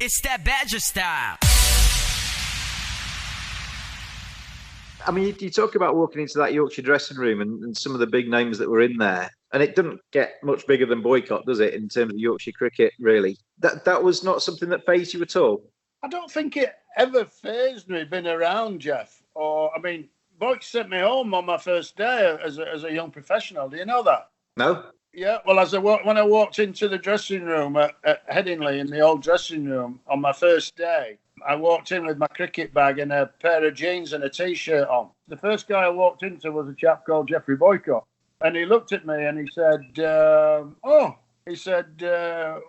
It's that Badger style. I mean, you talk about walking into that Yorkshire dressing room and some of the big names that were in there, and it doesn't get much bigger than Boycott, does it, in terms of Yorkshire cricket, really? That was not something that fazed you at all? I don't think it ever fazed me being around Jeff. Boyk sent me home on my first day as a young professional. Do you know that? No? Yeah, well, when I walked into the dressing room at Headingley, in the old dressing room, on my first day, I walked in with my cricket bag and a pair of jeans and a T-shirt on. The first guy I walked into was a chap called Geoffrey Boycott. And he looked at me and he said,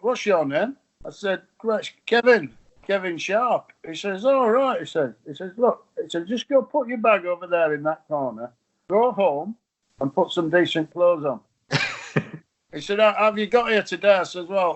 what's your name? I said, well, it's Kevin Sharp. He says, all right. He says, look, just go put your bag over there in that corner, go home and put some decent clothes on. He said, have you got here today? I said, I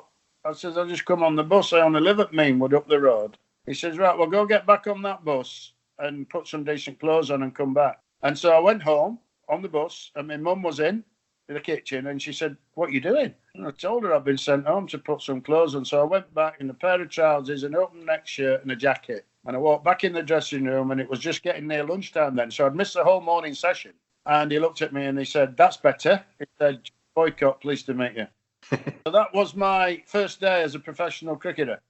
just come on the bus. I only live at Meanwood up the road. He says, right, well, go get back on that bus and put some decent clothes on and come back. And so I went home on the bus and my mum was in the kitchen and she said, what are you doing? And I told her I'd been sent home to put some clothes on. So I went back in a pair of trousers, an open neck shirt and a jacket. And I walked back in the dressing room and it was just getting near lunchtime then. So I'd missed the whole morning session. And he looked at me and he said, that's better. He said, Boycott, pleased to meet you. So that was my first day as a professional cricketer.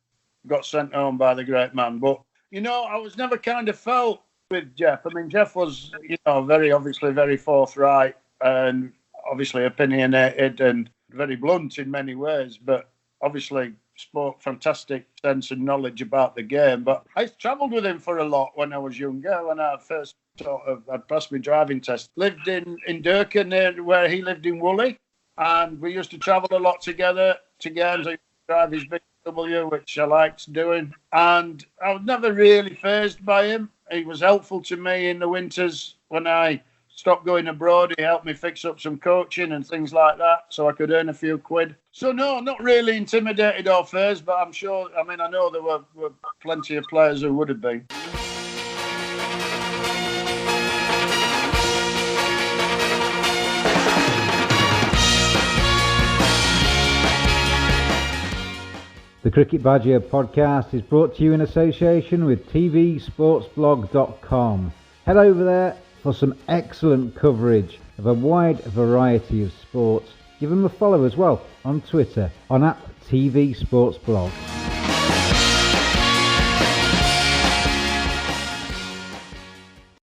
Got sent home by the great man. But, I was never kind of felt with Jeff. I mean, Jeff was, very forthright and obviously opinionated and very blunt in many ways, but obviously spoke fantastic sense and knowledge about the game. But I travelled with him for a lot when I was younger, when I first I'd passed my driving test. Lived in Durka, near where he lived in Woolley, and we used to travel a lot together to games. I used to drive his BMW, which I liked doing, and I was never really fazed by him. He was helpful to me in the winters when I stopped going abroad. He helped me fix up some coaching and things like that so I could earn a few quid. So no, not really intimidated or fazed, but I know there were plenty of players who would have been. The Cricket Badger podcast is brought to you in association with tvsportsblog.com. Head over there for some excellent coverage of a wide variety of sports. Give them a follow as well on Twitter on @tvsportsblog.